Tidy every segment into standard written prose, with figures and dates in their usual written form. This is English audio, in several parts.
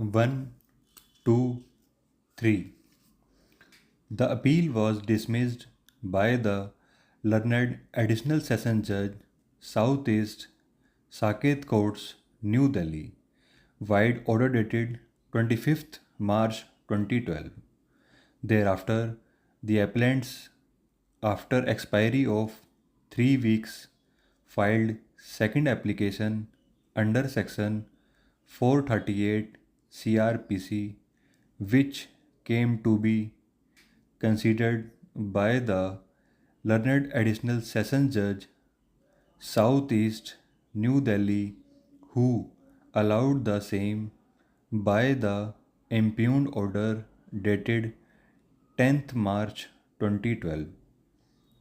1, 2, 3. The appeal was dismissed by the learned Additional Session Judge, Southeast Saket Courts, New Delhi. Wide order dated 25th March 2012. Thereafter, the appellants, after expiry of 3 weeks, filed second application under section 438 CRPC, which came to be considered by the learned Additional Session Judge, Southeast New Delhi, who allowed the same by the impugned order dated 10th March 2012.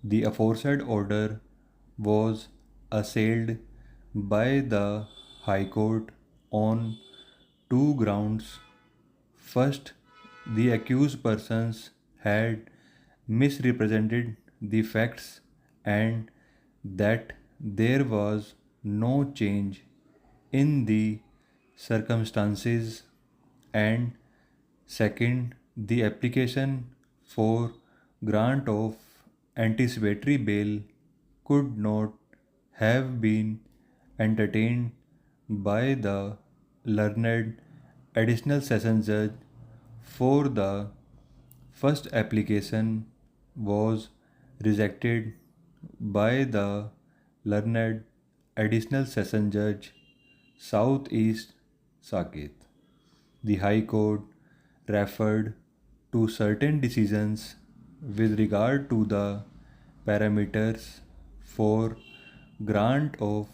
The aforesaid order was assailed by the High Court on two grounds. First, the accused persons had misrepresented the facts and that there was no change in the circumstances, and second, the application for grant of anticipatory bail could not have been entertained by the learned Additional Session Judge, for the first application was rejected by the learned Additional Session Judge, Southeast Saket. The High Court referred to certain decisions with regard to the parameters for grant of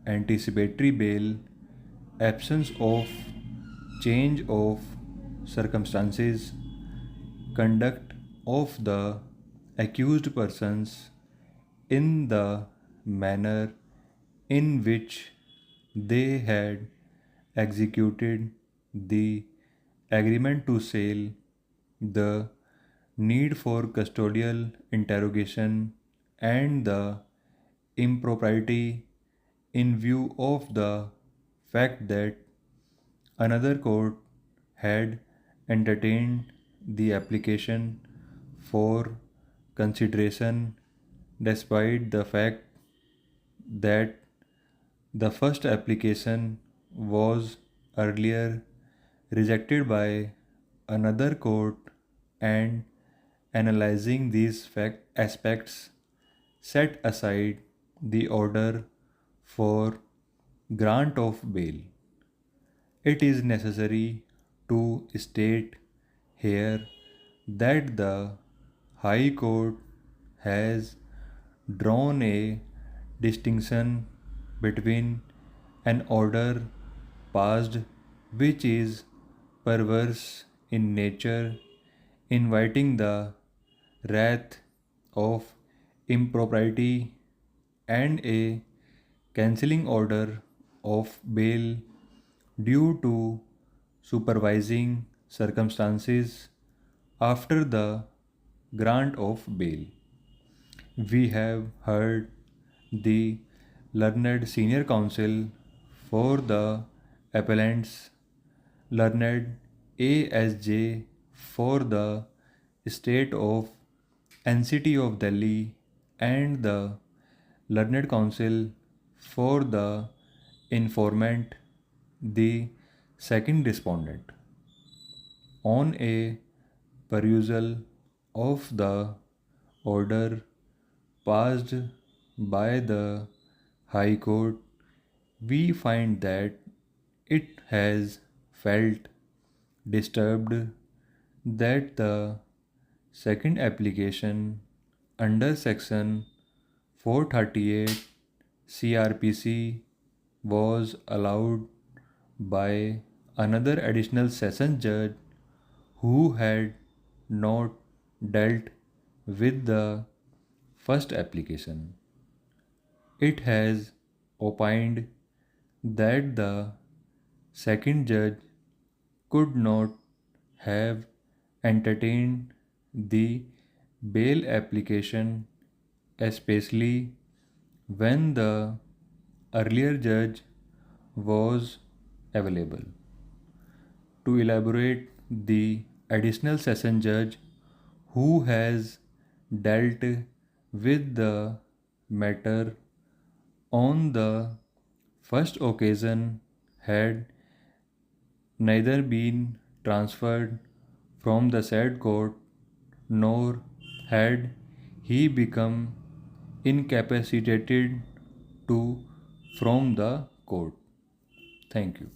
anticipatory bail, absence of change of circumstances, conduct of the accused persons in the manner in which they had executed the agreement to sale, the need for custodial interrogation, and the impropriety in view of the fact that another court had entertained the application for consideration despite the fact that the first application was earlier rejected by another court, and analyzing these fact aspects set aside the order for grant of bail. It is necessary to state here that the High Court has drawn a distinction between an order passed which is perverse in nature, inviting the wrath of impropriety, and a cancelling order of bail due to supervising circumstances after the grant of bail. We have heard the learned senior counsel for the appellants, learned ASJ for the state of NCT of Delhi, and the learned counsel for the informant, the second respondent. On a perusal of the order passed by the High Court, we find that it has felt disturbed that the second application under section 438 CRPC was allowed by another additional session judge who had not dealt with the first application. It has opined that the second judge could not have entertained the bail application, especially when the earlier judge was available. to elaborate, the additional session judge who has dealt with the matter on the first occasion had neither been transferred from the said court nor had he become incapacitated to from the court. Thank you.